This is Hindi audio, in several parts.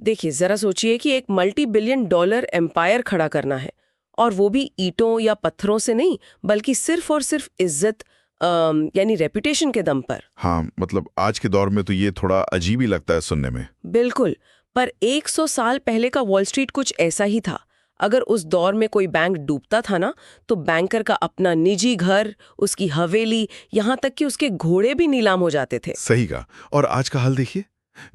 देखिए, जरा सोचिए कि एक मल्टी बिलियन डॉलर एम्पायर खड़ा करना है, और वो भी ईंटों या पत्थरों से नहीं, बल्कि सिर्फ और सिर्फ इज्जत यानी रेपुटेशन के दम पर। हाँ, मतलब आज के दौर में तो ये थोड़ा अजीब ही लगता है सुनने में। बिल्कुल। पर 100 साल पहले का वॉल स्ट्रीट कुछ ऐसा ही था। अगर उस दौर में कोई बैंक डूबता था ना, तो बैंकर का अपना निजी घर, उसकी हवेली, यहाँ तक कि उसके घोड़े भी नीलाम हो जाते थे। सही कहा। और आज का हाल देखिए,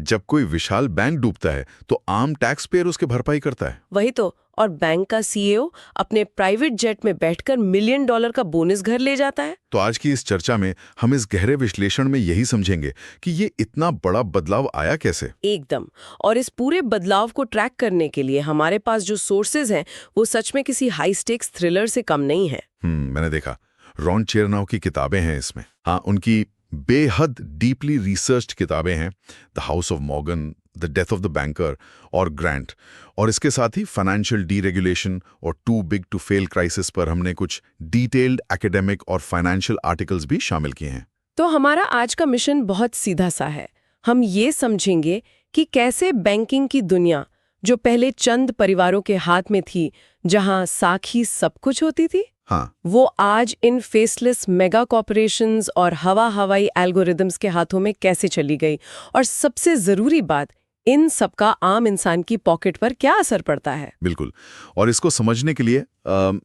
जब कोई विशाल बैंक डूबता है तो आम टैक्स पेयर उसके भरपाई करता है। वही तो। और बैंक का सीईओ अपने प्राइवेट जेट में बैठकर मिलियन डॉलर का बोनस घर ले जाता है। तो आज की इस चर्चा में हम इस गहरे विश्लेषण में यही समझेंगे कि ये इतना बड़ा बदलाव आया कैसे। एकदम। और इस पूरे बदलाव को ट्रैक करने के लिए हमारे पास जो सोर्सेज हैं, वो सच में किसी हाई स्टेक्स थ्रिलर से कम नहीं है। मैंने देखा, रॉन चेरनाउ की किताबें हैं इसमें। हाँ, उनकी बेहद डीपली रिसर्च्ड किताबें हैं, the house of Morgan, the death of the banker और ग्रांट। और इसके साथ ही फाइनेंशियल डीरेगुलेशन और too big to fail crisis पर हमने कुछ डिटेल्ड एकेडमिक और फाइनेंशियल आर्टिकल्स भी शामिल किए हैं। तो हमारा आज का मिशन बहुत सीधा सा है। हम ये समझेंगे कि कैसे बैंकिंग की दुनिया, जो पहले चंद परिवारों के हाथ में थी, जहां साखी सब कुछ होती थी, हाँ, वो आज इन फेसलेस मेगा कॉर्पोरेशंस और हवाई एल्गोरिदम्स के हाथों में कैसे चली गई। और सबसे जरूरी बात, इन सबका आम इंसान की पॉकेट पर क्या असर पड़ता है। बिल्कुल। और इसको समझने के लिए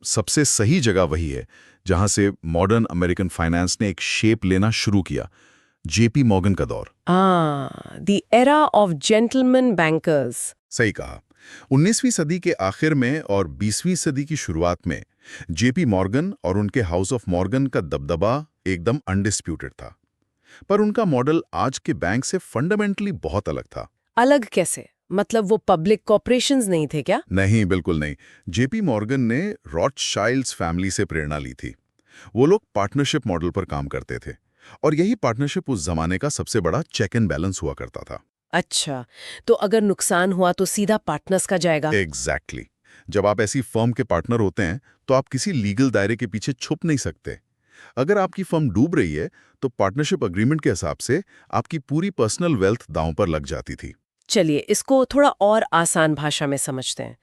सबसे सही जगह वही है जहां से मॉडर्न अमेरिकन फाइनेंस ने एक शेप लेना शुरू किया, जेपी मॉर्गन का दौर। The era of gentleman bankers. सही कहा। 19वीं सदी के आखिर में और 20वीं सदी की शुरुआत में जेपी मॉर्गन और उनके हाउस ऑफ मॉर्गन का दबदबा एकदम अनडिस्प्यूटेड था। पर उनका मॉडल आज के बैंक से फंडामेंटली बहुत अलग था। अलग कैसे? मतलब वो पब्लिक कॉर्पोरेशंस नहीं थे क्या? नहीं, बिल्कुल नहीं। जेपी मॉर्गन ने रॉथशाइल्ड्स फैमिली से प्रेरणा ली थी। वो लोग पार्टनरशिप मॉडल पर काम करते थे, और यही पार्टनरशिप उस जमाने का सबसे बड़ा चेक एंड बैलेंस हुआ करता था। अच्छा, तो अगर नुकसान हुआ तो सीधा पार्टनर्स का जाएगा। एग्जैक्टली। जब आप ऐसी फर्म के पार्टनर होते हैं तो आप किसी लीगल दायरे के पीछे छुप नहीं सकते। अगर आपकी फर्म डूब रही है तो पार्टनरशिप अग्रीमेंट के हिसाब से आपकी पूरी पर्सनल वेल्थ दांव पर लग जाती थी। चलिए, इसको थोड़ा और आसान भाषा में समझते हैं।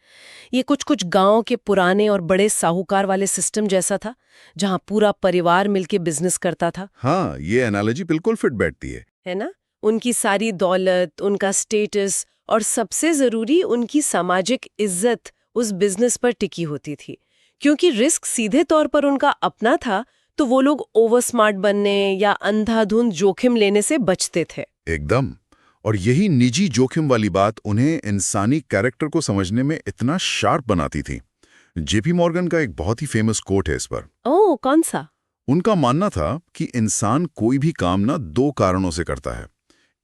ये कुछ कुछ गांव के पुराने और बड़े साहूकार वाले सिस्टम जैसा था, जहां पूरा परिवार मिलके बिजनेस करता था। हाँ, ये एनालॉजी बिल्कुल फिट बैठती है ना? उनकी सारी दौलत, उनका स्टेटस और सबसे जरूरी उनकी सामाजिक इज्जत उस बिजनेस पर टिकी होती थी। क्योंकि रिस्क सीधे तौर पर उनका अपना था, तो वो लोग ओवर स्मार्ट बनने या अंधाधुंध जोखिम लेने से बचते थे। एकदम। और यही निजी जोखिम वाली बात उन्हें इंसानी कैरेक्टर को समझने में इतना शार्प बनाती थी। जेपी मॉर्गन का एक बहुत ही फेमस कोट है इस पर। ओह, कौन सा? उनका मानना था कि इंसान कोई भी काम ना दो कारणों से करता है।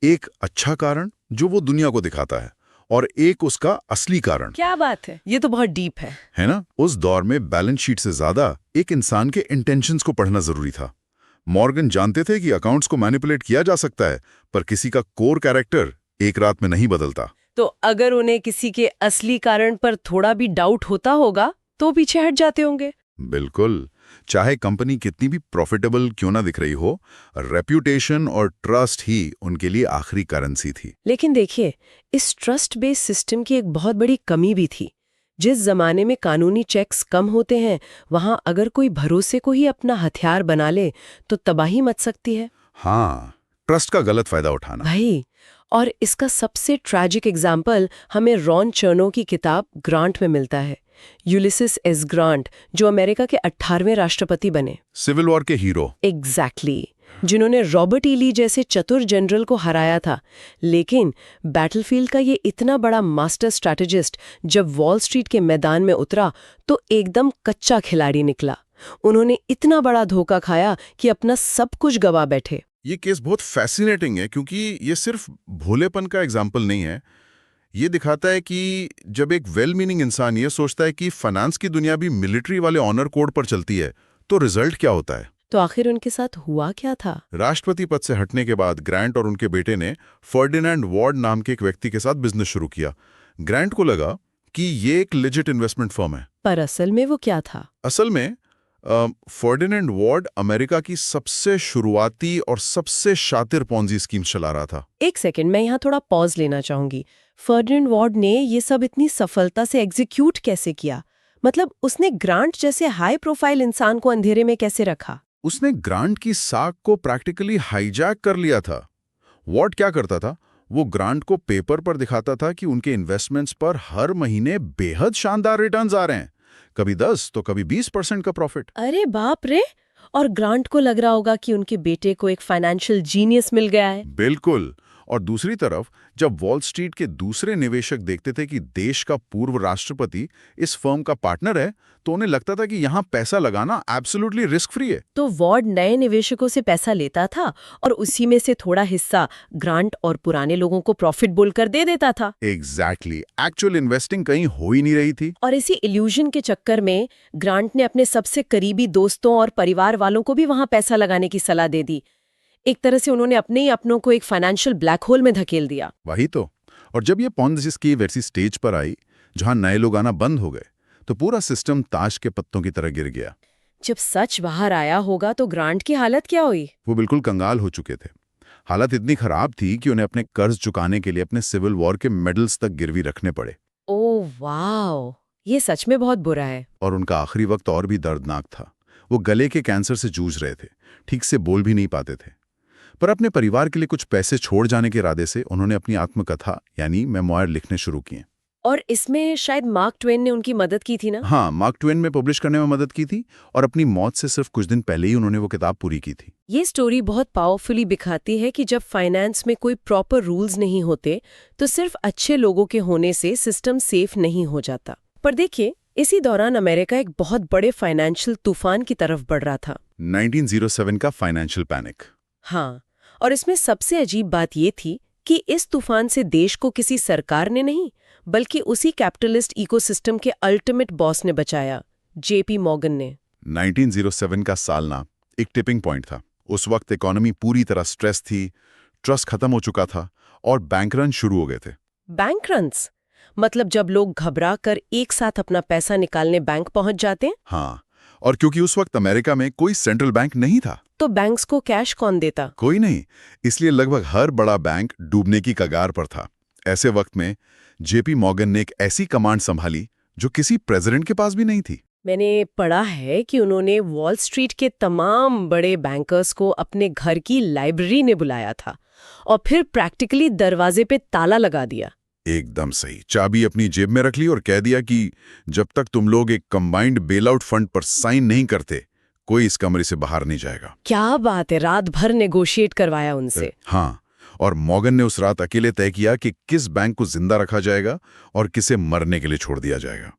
एक अच्छा कारण जो वो दुनिया को दिखाता है, और एक उसका असली कारण। क्या बात है, ये तो बहुत डीप है ना? उस दौर में बैलेंस शीट से ज्यादा एक इंसान के इंटेंशंस को पढ़ना जरूरी था। मॉर्गन जानते थे कि अकाउंट्स को मैनिपुलेट किया जा सकता है, पर किसी का कोर कैरेक्टर एक रात में नहीं बदलता। तो अगर उन्हें किसी के असली कारण पर थोड़ा भी डाउट होता होगा तो पीछे हट जाते होंगे। बिल्कुल। चाहे कंपनी कितनी भी प्रॉफिटेबल क्यों ना दिख रही हो, रेप्यूटेशन और ट्रस्ट ही उनके लिए आखिरी करेंसी थी। लेकिन देखिए, इस ट्रस्ट बेस्ड सिस्टम की एक बहुत बड़ी कमी भी थी। जिस जमाने में कानूनी चेक्स कम होते हैं, वहां अगर कोई भरोसे को ही अपना हथियार बना ले तो तबाही मच सकती है। हाँ, ट्रस्ट का गलत फायदा उठाना। भाई, और इसका सबसे ट्रैजिक एग्जाम्पल हमें रॉन चर्नो की किताब ग्रांट में मिलता है। यूलिसिस एस ग्रांट, जो अमेरिका के 18वें राष्ट्रपति बने, सिविल वॉर के हीरो। एग्जैक्टली, जिन्होंने रॉबर्ट ई ली जैसे चतुर जनरल को हराया था। लेकिन बैटलफील्ड का ये इतना बड़ा मास्टर स्ट्रैटेजिस्ट जब वॉल स्ट्रीट के मैदान में उतरा तो एकदम कच्चा खिलाड़ी निकला। उन्होंने इतना बड़ा धोखा खाया कि अपना सब कुछ गवा बैठे। ये केस बहुत फैसिनेटिंग है क्योंकि ये सिर्फ भोलेपन का एग्जाम्पल नहीं है। ये दिखाता है कि जब एक वेल मीनिंग इंसान ये सोचता है कि फाइनेंस की दुनिया भी मिलिट्री वाले ऑनर कोड पर चलती है, तो रिजल्ट क्या होता है। तो आखिर उनके साथ हुआ क्या था? राष्ट्रपति पद से हटने के बाद ग्रांट और उनके बेटे ने फर्डिनेंड वार्ड नाम के एक व्यक्ति के साथ बिजनेस शुरू किया। ग्रांट को लगा कि ये एक लेजिट इन्वेस्टमेंट फर्म है। पर असल में वो क्या था? असल में फर्डिनेंड वॉर्ड अमेरिका की सबसे शुरुआती और सबसे शातिर पॉन्जी स्कीम चला रहा था। एक सेकंड, मैं यहाँ थोड़ा पॉज लेना चाहूंगी। फर्डिनेंड वॉर्ड ने ये सब इतनी सफलता से एग्जीक्यूट कैसे किया? मतलब उसने ग्रांट जैसे हाई प्रोफाइल इंसान को अंधेरे में कैसे रखा? उसने ग्रांट की साख को प्रैक्टिकली हाईजैक कर लिया था। वॉर्ड क्या करता था, वो ग्रांट को पेपर पर दिखाता था कि उनके इन्वेस्टमेंट्स पर हर महीने बेहद शानदार रिटर्न्स आ रहे हैं, कभी 10 तो कभी 20% का प्रॉफिट। अरे बाप रे! और ग्रांट को लग रहा होगा कि उनके बेटे को एक फाइनेंशियल जीनियस मिल गया है। बिल्कुल। और दूसरी तरफ जब वॉल स्ट्रीट के दूसरे निवेशक देखते थे कि देश का पूर्व राष्ट्रपति इस फर्म का पार्टनर है, तो उन्हें लगता था कि यहाँ पैसा लगाना एब्सोल्युटली रिस्क फ्री है। तो वॉर्ड नए निवेशकों से पैसा लेता था और उसी में से थोड़ा हिस्सा ग्रांट और पुराने लोगों को प्रॉफिट बोलकर दे देता था। एग्जैक्टली। एक्चुअल इन्वेस्टिंग कहीं हो ही नहीं रही थी। और इसी इल्यूजन के चक्कर में ग्रांट ने अपने सबसे करीबी दोस्तों और परिवार वालों को भी वहां पैसा लगाने की सलाह दे दी। एक तरह से उन्होंने अपने ही अपनों को एक फाइनेंशियल ब्लैक होल में धकेल दिया। वही तो। और जब ये पॉन्जी स्कीम वैसी स्टेज पर आई जहां नए लोग आना बंद हो गए, तो पूरा सिस्टम ताश के पत्तों की तरह गिर गया। जब सच बाहर आया होगा तो ग्रांट की हालत क्या हुई? वो बिल्कुल कंगाल हो चुके थे। हालत इतनी खराब थी कि उन्हें अपने कर्ज चुकाने के लिए अपने सिविल वॉर के मेडल्स तक गिरवी रखने पड़े। ओह वाह, ये सच में बहुत बुरा है। और उनका आखिरी वक्त और भी दर्दनाक था। वो गले के कैंसर से जूझ रहे थे, ठीक से बोल भी नहीं पाते थे। पर अपने परिवार के लिए कुछ पैसे छोड़ जाने के इरादे से उन्होंने अपनी आत्मकथा यानी मेमोयर लिखने शुरू किए। और इसमें शायद मार्क ट्वेन ने उनकी मदद की थी ना? हाँ, मार्क ट्वेन में पब्लिश करने में मदद की थी, और अपनी मौत से सिर्फ कुछ दिन पहले ही उन्होंने वो किताब पूरी की थी। ये स्टोरी बहुत पावरफुली दिखाती है कि जब फाइनेंस में कोई प्रॉपर रूल्स नहीं होते तो सिर्फ अच्छे लोगों के होने से सिस्टम सेफ नहीं हो जाता। पर देखिए, इसी दौरान अमेरिका एक बहुत बड़े फाइनेंशियल तूफान की तरफ बढ़ रहा था। 1907 का फाइनेंशियल पैनिक। हाँ, और इसमें सबसे अजीब बात ये थी कि इस तूफान से देश को किसी सरकार ने नहीं, बल्कि उसी कैपिटलिस्ट इकोसिस्टम के अल्टीमेट बॉस ने बचाया, जेपी मॉर्गन ने। 1907 का साल ना एक टिपिंग पॉइंट था। उस वक्त इकोनॉमी पूरी तरह स्ट्रेस थी, ट्रस्ट खत्म हो चुका था और बैंक रन शुरू हो गए थे। Bank runs? मतलब जब लोग घबरा कर एक साथ अपना पैसा निकालने बैंक पहुंच जाते हैं? हाँ, और क्योंकि उस वक्त अमेरिका में कोई सेंट्रल बैंक नहीं था, तो बैंक्स को कैश कौन देता? कोई नहीं। इसलिए लगभग हर बड़ा बैंक डूबने की कगार पर था। ऐसे वक्त में जेपी मॉर्गन ने एक ऐसी कमांड संभाली जो किसी प्रेसिडेंट के पास भी नहीं थी। मैंने पढ़ा है कि उन्होंने वॉल स्ट्रीट के तमाम बड़े बैंकर्स को अपने घर की लाइब्रेरी में बुलाया था और फिर प्रैक्टिकली दरवाजे पे ताला लगा दिया। एकदम सही। चाबी अपनी जेब में रख ली और कह दिया कि जब तक तुम लोग एक कंबाइंड बेल आउट फंड पर साइन नहीं करते, कोई इस कमरे से बाहर नहीं जाएगा। क्या बात है, रात भर नेगोशिएट करवाया उनसे। हाँ, और मॉर्गन ने उस रात अकेले तय किया कि किस बैंक को जिंदा रखा जाएगा और किसे मरने के लिए छोड़ दिया जाएगा।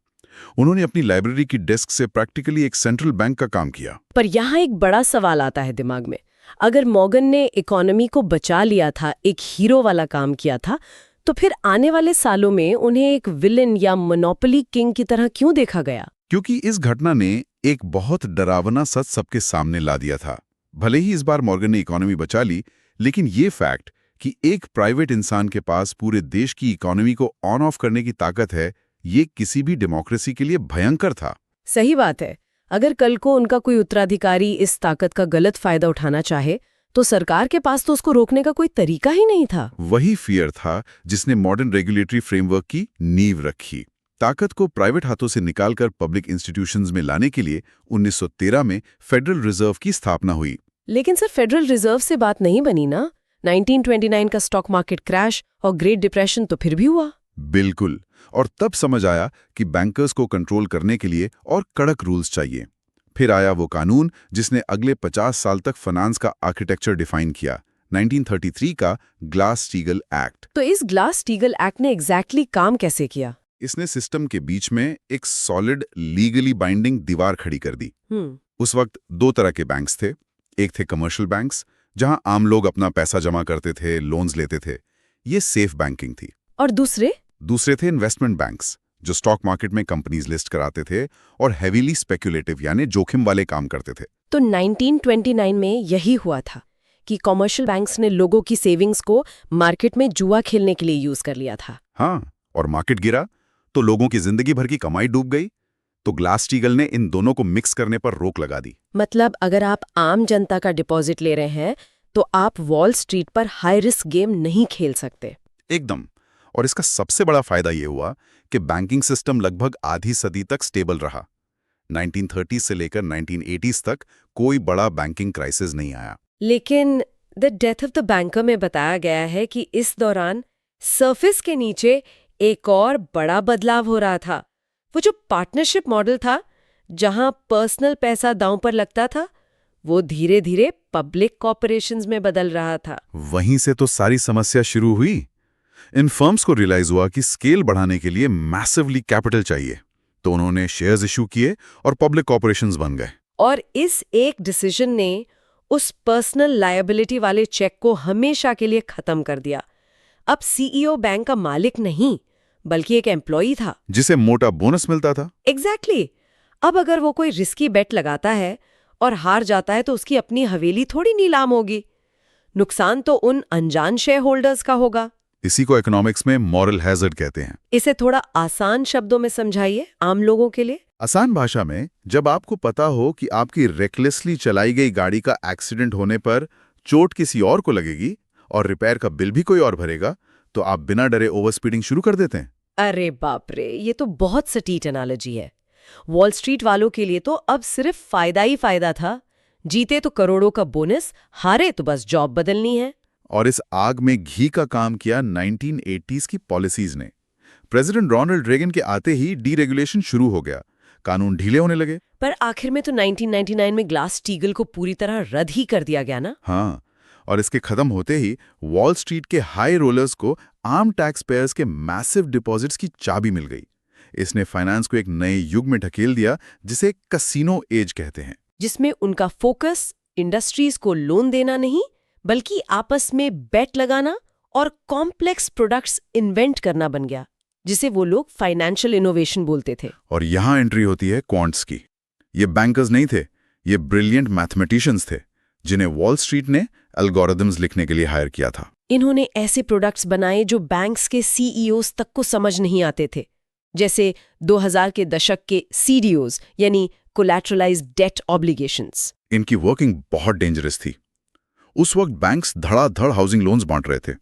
उन्होंने अपनी लाइब्रेरी की डेस्क से प्रैक्टिकली एक सेंट्रल बैंक का काम किया। पर यहाँ एक बड़ा सवाल आता है दिमाग में। अगर मॉर्गन ने इकोनॉमी को बचा लिया था, एक हीरो वाला काम किया था, तो फिर आने वाले सालों में उन्हें एक विलेन या मोनोपोली किंग की तरह क्यों देखा गया? क्योंकि इस घटना ने एक बहुत डरावना सच सबके सामने ला दिया था। भले ही इस बार मॉर्गन ने इकोनॉमी बचा ली, लेकिन ये फैक्ट कि एक प्राइवेट इंसान के पास पूरे देश की इकोनॉमी को ऑन ऑफ करने की ताकत है, ये किसी भी डेमोक्रेसी के लिए भयंकर था। सही बात है। अगर कल को उनका कोई उत्तराधिकारी इस ताकत का गलत फायदा उठाना चाहे, तो सरकार के पास तो उसको रोकने का कोई तरीका ही नहीं था। वही फियर था जिसने मॉडर्न रेगुलेटरी फ्रेमवर्क की नींव रखी। ताकत को प्राइवेट हाथों से निकालकर पब्लिक इंस्टीट्यूशंस में लाने के लिए 1913 में फेडरल रिजर्व की स्थापना हुई। लेकिन सर, फेडरल रिजर्व से बात नहीं बनी ना। 1929 का स्टॉक मार्केट क्रैश और ग्रेट डिप्रेशन तो फिर भी हुआ। बिल्कुल। और तब समझ आया कि बैंकर्स को कंट्रोल करने के लिए और कड़क रूल्स चाहिए। फिर आया वो कानून जिसने अगले 50 साल तक फाइनेंस का आर्किटेक्चर डिफाइन किया, 1933 का ग्लास-स्टीगल एक्ट। तो इस ग्लास-स्टीगल एक्ट ने एग्जैक्टली काम कैसे किया? इसने सिस्टम के बीच में एक सॉलिड लीगली बाइंडिंग दीवार खड़ी कर दी। उस वक्त दो तरह के बैंक्स थे। एक थे कमर्शियल बैंक्स, जहां आम लोग अपना पैसा जमा करते थे, लोन्स लेते थे। ये सेफ बैंकिंग थी। और दूसरे थे इन्वेस्टमेंट बैंक्स, जो स्टॉक मार्केट में कंपनीज लिस्ट कराते थे और हेवीली स्पेक्युलेटिव यानी जोखिम वाले काम करते थे। तो 1929 में यही हुआ था कि कमर्शियल बैंक्स ने लोगों की सेविंग्स को मार्केट में जुआ खेलने के लिए यूज कर लिया था। हाँ, और मार्केट गिरा तो लोगों की जिंदगी भर की कमाई डूब गई। तो ग्लास-स्टीगल ने इन दोनों को मिक्स करने पर रोक लगा दी। मतलब अगर आप आम जनता का डिपॉजिट ले रहे हैं तो आप वॉल स्ट्रीट पर हाई रिस्क गेम नहीं खेल सकते। एकदम। और इसका सबसे बड़ा फायदा ये हुआ कि बैंकिंग सिस्टम लगभग आधी सदी तक स्टेबल रहा। 1930 से लेकर 1980s तक कोई बड़ा बैंकिंग क्राइसिस नहीं आया। लेकिन the death of the banker में बताया गया है कि इस दौरान सरफेस के नीचे एक और बड़ा बदलाव हो रहा था। वो जो पार्टनरशिप मॉडल था, जहां पर्सनल पैसा दांव पर लगता था, वो धीरे धीरे पब्लिक कॉर्पोरेशंस में बदल रहा था। वहीं से तो सारी समस्या शुरू हुई। इन फर्म्स को रियलाइज हुआ कि स्केल बढ़ाने के लिए मैसिवली कैपिटल चाहिए, तो उन्होंने शेयर्स इशू किए और पब्लिक कॉर्पोरेशंस बन गए। और इस एक डिसीजन ने उस पर्सनल लायबिलिटी वाले चेक को हमेशा के लिए खत्म कर दिया। अब सीईओ बैंक का मालिक नहीं, बल्कि एक एम्प्लॉई था, जिसे मोटा बोनस मिलता था। एग्जैक्टली। अब अगर वो कोई रिस्की बेट लगाता है और हार जाता है तो उसकी अपनी हवेली थोड़ी नीलाम होगी। नुकसान तो उन अनजान शेयर होल्डर्स का होगा। इसी को इकोनॉमिक्स में मॉरल हैजर्ड कहते हैं। इसे थोड़ा आसान शब्दों में समझाइए आम लोगों के लिए। आसान भाषा में, जब आपको पता हो कि आपकी रेकलेसली चलाई गई गाड़ी का एक्सीडेंट होने पर चोट किसी और को लगेगी और रिपेयर का बिल भी कोई और भरेगा, तो आप बिना डरे ओवर स्पीडिंग शुरू कर देते हैं। अरे बाप रे, ये तो बहुत सटीक एनालॉजी है। वॉल स्ट्रीट वालों के लिए तो अब सिर्फ फायदा ही फायदा था। जीते तो करोड़ों का बोनस, हारे तो बस जॉब बदलनी है। और इस आग में घी का काम किया 1980s की पॉलिसीज ने। प्रेसिडेंट रोनाल्ड रेगन के आते ही डीरेगुलेशन शुरू हो गया, कानून ढीले होने लगे। पर आखिर में तो 1999 में ग्लास-स्टीगल को पूरी तरह रद्द ही कर दिया गया ना। हाँ, और इसके खत्म होते ही वॉल स्ट्रीट के हाई रोलर्स को आम टैक्स पेयर्स के मैसिव डिपॉजिट्स की चाबी मिल गई। इसने फाइनेंस को एक नए युग में ढकेल दिया, जिसे कसिनो एज कहते हैं, जिसमें उनका फोकस इंडस्ट्रीज को लोन देना नहीं, बल्कि आपस में बेट लगाना और कॉम्प्लेक्स प्रोडक्ट्स इन्वेंट करना बन गया, जिसे वो लोग फाइनेंशियल इनोवेशन बोलते थे। और यहां एंट्री होती है क्वांट्स की। ये बैंकर्स नहीं थे, ये ब्रिलियंट मैथमेटिशियंस थे, जिन्हें वॉल स्ट्रीट ने एल्गोरिदम्स लिखने के लिए हायर किया था। इन्होंने ऐसे प्रोडक्ट्स बनाए जो बैंक्स के सीईओज तक को समझ नहीं आते थे, जैसे 2000 के दशक के सीडीओज यानी कोलैटरलाइज्ड डेट ऑब्लिगेशंस। इनकी वर्किंग बहुत डेंजरस थी। उस वक्त बैंक्स धड़ाधड़ हाउसिंग लोन्स बांट रहे थे,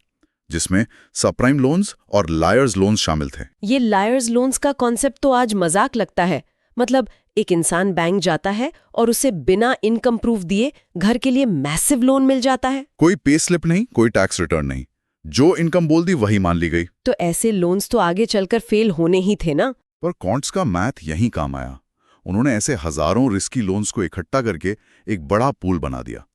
जिसमें सबप्राइम लोन्स और लायर्स लोन्स शामिल थे। ये लायर्स लोन्स का कॉन्सेप्ट तो आज मजाक लगता है। मतलब एक इंसान बैंक जाता है और उसे बिना इनकम प्रूफ दिए घर के लिए मैसिव लोन मिल जाता है। कोई पे स्लिप नहीं, कोई टैक्स रिटर्न नहीं, जो इनकम बोल दी वही मान ली गई। तो ऐसे लोन्स तो आगे चलकर फेल होने ही थे ना। पर क्वांट्स का मैथ यहीं काम आया। उन्होंने ऐसे हजारों रिस्की लोन्स को इकट्ठा करके एक बड़ा पूल बना दिया,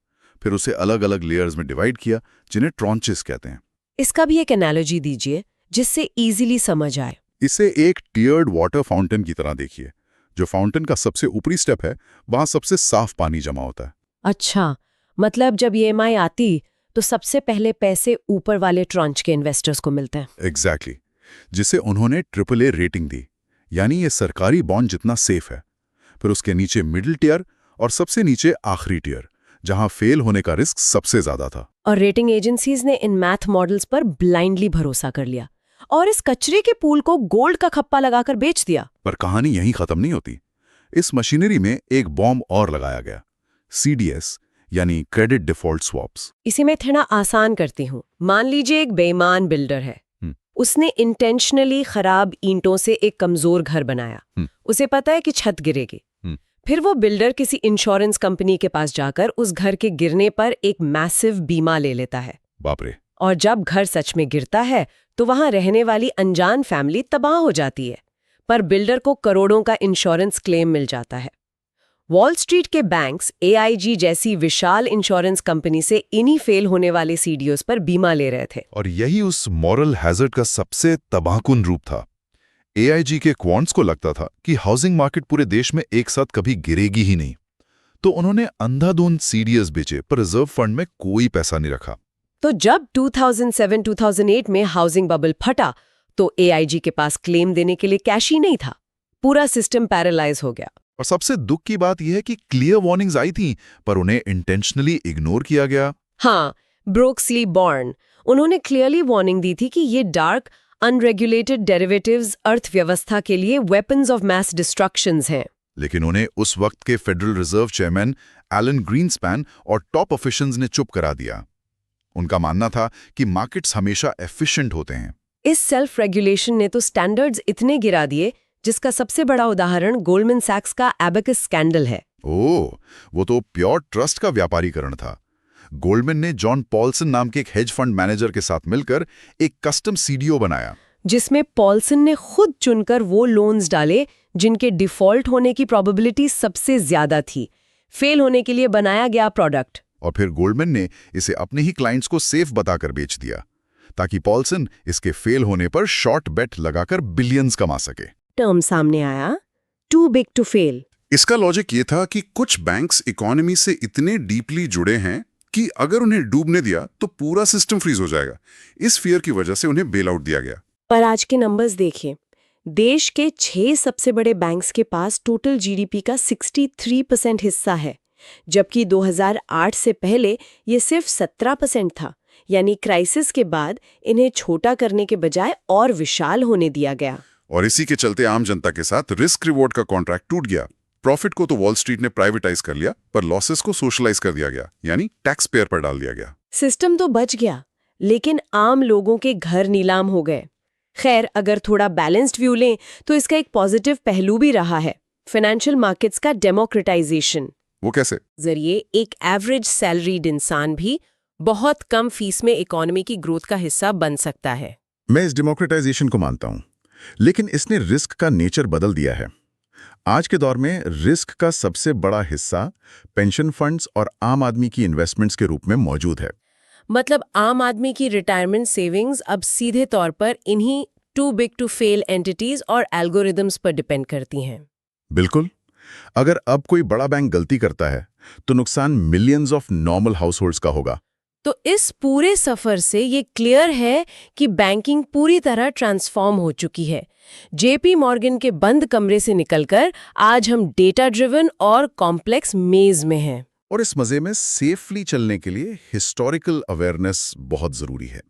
फिर उसे अलग अलग लेयर्स में डिवाइड किया, जिन्हें ट्रॉन्चेस कहते हैं। इसका भी एक एनालॉजी दीजिए जिससे इजीली समझ आए। इसे एक टियर्ड वाटर फाउंटेन की तरह देखिए। जो फाउंटेन का सबसे ऊपरी स्टेप है, वहां सबसे साफ पानी जमा होता है। अच्छा, मतलब जब ईएमआई आती तो सबसे पहले पैसे ऊपर वाले ट्रॉन्च के इन्वेस्टर्स को मिलते हैं। एग्जैक्टली, जिसे उन्होंने AAA रेटिंग दी, यानी ये सरकारी बॉन्ड जितना सेफ है। फिर उसके नीचे मिडिल टियर और सबसे नीचे आखिरी टियर, जहां फेल होने का रिस्क सबसे ज्यादा था। और रेटिंग एजेंसीज ने इन मैथ मॉडल्स पर ब्लाइंडली भरोसा कर लिया और इस कचरे के पूल को गोल्ड का खप्पा लगाकर बेच दिया। पर कहानी यहीं खत्म नहीं होती। इस मशीनरी में एक बॉम्ब और लगाया गया, CDS यानी क्रेडिट डिफॉल्ट स्वैप्स। इसे मैं थोड़ा आसान करती हूँ। मान लीजिए एक बेईमान बिल्डर है। उसने इंटेंशनली खराब ईंटों से एक कमजोर घर बनाया। उसे पता है कि छत गिरेगी। फिर वो बिल्डर किसी इंश्योरेंस कंपनी के पास जाकर उस घर के गिरने पर एक मैसिव बीमा ले लेता है। बाप रे। और जब घर सच में गिरता है तो वहां रहने वाली अनजान फैमिली तबाह हो जाती है, पर बिल्डर को करोड़ों का इंश्योरेंस क्लेम मिल जाता है। वॉल स्ट्रीट के बैंक्स AIG जैसी विशाल इंश्योरेंस कंपनी से इन्हीं फेल होने वाले सीडीओस पर बीमा ले रहे थे। और यही उस मॉरल हैजर्ड का सबसे तबाहकुन रूप था। AIG के क्वांट्स को लगता था कि हाउसिंग मार्केट पूरे देश में एक साथ कभी गिरेगी ही नहीं, तो उन्होंने अंधाधुंध CDS बेचे, पर रिजर्व फंड में कोई पैसा नहीं रखा। तो जब 2007-2008 में हाउसिंग बबल फटा तो AIG के पास क्लेम देने के लिए कैश ही नहीं था। पूरा सिस्टम पैरालाइज हो गया। और सबसे दुख की बात यह है कि क्लियर वार्निंग्स आई थी, पर उन्हें इंटेंशनली इग्नोर किया गया। हाँ, ब्रोक्सली बॉर्न, उन्होंने क्लियरली वार्निंग दी थी कि ये डार्क अनरेगुलेटेड डेरिवेटिव्स अर्थव्यवस्था के लिए वेपन्स ऑफ मैस डिस्ट्रक्शंस हैं। लेकिन उन्हें उस वक्त के federal reserve chairman Alan Greenspan और टॉप ऑफिशियल्स ने चुप करा दिया। उनका मानना था कि मार्केट्स हमेशा एफिशिएंट होते हैं। इस सेल्फ रेगुलेशन ने तो स्टैंडर्ड्स इतने गिरा दिए, जिसका सबसे बड़ा उदाहरण गोल्डमैन सैक्स का एबेकस स्कैंडल है। ओह, वो तो प्योर ट्रस्ट का व्यापारीकरण था। गोल्डमैन ने जॉन पॉल्सन नाम के एक हेज फंड मैनेजर के साथ मिलकर एक कस्टम सीडीओ बनाया, जिसमें पॉल्सन ने खुद चुनकर वो लोन्स डाले जिनके डिफॉल्ट होने की प्रोबेबिलिटी सबसे ज्यादा थी। फेल होने के लिए बनाया गया प्रोडक्ट। और फिर गोल्डमैन ने इसे अपने ही क्लाइंट्स को सेफ बताकर बेच दिया, ताकि पॉल्सन इसके फेल होने पर शॉर्ट बेट लगाकर बिलियंस कमा सके। टर्म सामने आया, टू बिग टू फेल। इसका लॉजिक ये था कि कुछ बैंक्स इकोनॉमी से इतने डीपली जुड़े हैं कि अगर उन्हें डूबने दिया तो पूरा सिस्टम फ्रीज हो जाएगा। इस फियर की वजह से उन्हें बेल आउट दिया गया। पर आज के नंबर्स देखिए, देश के 6 सबसे बड़े बैंक्स के पास टोटल जीडीपी का 63% हिस्सा है, जबकि 2008 से पहले ये सिर्फ 17% था। यानी क्राइसिस के बाद इन्हें छोटा करने के बजाय और विशाल होने दिया गया। और इसी के चलते आम जनता के साथ रिस्क रिवॉर्ड का कॉन्ट्रैक्ट टूट गया। प्रॉफिट को तो वॉल स्ट्रीट ने प्राइवेटाइज कर लिया, पर लॉसेस को सोशलाइज कर दिया गया, यानी टैक्स पेयर पर डाल दिया गया। सिस्टम तो बच गया, लेकिन आम लोगों के घर नीलाम हो गए। खैर, अगर थोड़ा बैलेंस्ड व्यू लें तो इसका एक पॉजिटिव पहलू भी रहा है, फाइनेंशियल मार्केट्स का डेमोक्रेटाइजेशन। वो कैसे? जरिए एक एवरेज सैलरीड इंसान भी बहुत कम फीस में इकोनॉमी की ग्रोथ का हिस्सा बन सकता है। मैं इस डेमोक्रेटाइजेशन को मानता हूं, लेकिन इसने रिस्क का नेचर बदल दिया है। आज के दौर में रिस्क का सबसे बड़ा हिस्सा पेंशन फंड्स और आम आदमी की इन्वेस्टमेंट्स के रूप में मौजूद है। मतलब आम आदमी की रिटायरमेंट सेविंग्स अब सीधे तौर पर इन्हीं too big to fail entities और एल्गोरिदम्स पर डिपेंड करती हैं। बिल्कुल। अगर अब कोई बड़ा बैंक गलती करता है तो नुकसान मिलियंस ऑफ नॉर्मल हाउसहोल्ड्स का होगा। तो इस पूरे सफर से ये क्लियर है कि बैंकिंग पूरी तरह ट्रांसफॉर्म हो चुकी है। जेपी मॉर्गन के बंद कमरे से निकलकर आज हम डेटा ड्रिवन और कॉम्प्लेक्स मेज में हैं। और इस मजे में सेफली चलने के लिए हिस्टोरिकल अवेयरनेस बहुत जरूरी है।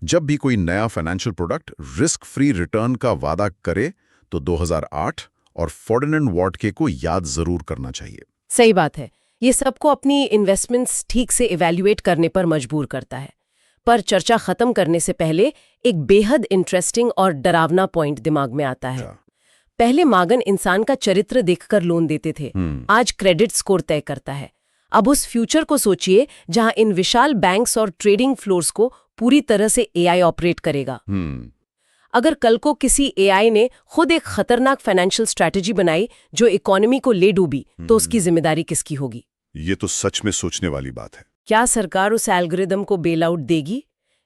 जब भी कोई नया financial product risk free return का वादा करे तो 2008 और फर्डिनेंड वॉर्डके को याद जरूर करना चाहिए। सही बात है, ये सबको अपनी इन्वेस्टमेंट्स ठीक से इवैल्यूएट करने पर मजबूर करता है। पर चर्चा खत्म करने से पहले एक बेहद इंटरेस्टिंग और डरावना पॉइंट दिमाग में आता है। पहले मॉर्गन इंसान का चरित्र देखकर लोन देते थे, आज क्रेडिट स्कोर तय करता है। अब उस फ्यूचर को सोचिए जहां इन विशाल बैंक्स और ट्रेडिंग फ्लोर्स को पूरी तरह से एआई ऑपरेट करेगा। अगर कल को किसी एआई ने खुद एक खतरनाक फाइनेंशियल स्ट्रैटेजी बनाई जो इकोनॉमी को ले डूबी, तो उसकी जिम्मेदारी किसकी होगी? ये तो सच में सोचने वाली बात है। क्या सरकार उस एल्गोरिदम को बेल आउट देगी,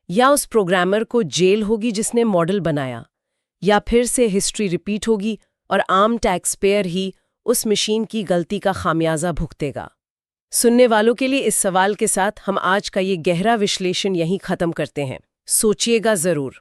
या उस प्रोग्रामर को जेल होगी जिसने मॉडल बनाया, या फिर से हिस्ट्री रिपीट होगी और आम टैक्स पेयर ही उस मशीन की गलती का खामियाजा भुगतेगा? सुनने वालों के लिए इस सवाल के साथ हम आज का ये गहरा विश्लेषण यहीं खत्म करते हैं। सोचिएगा जरूर।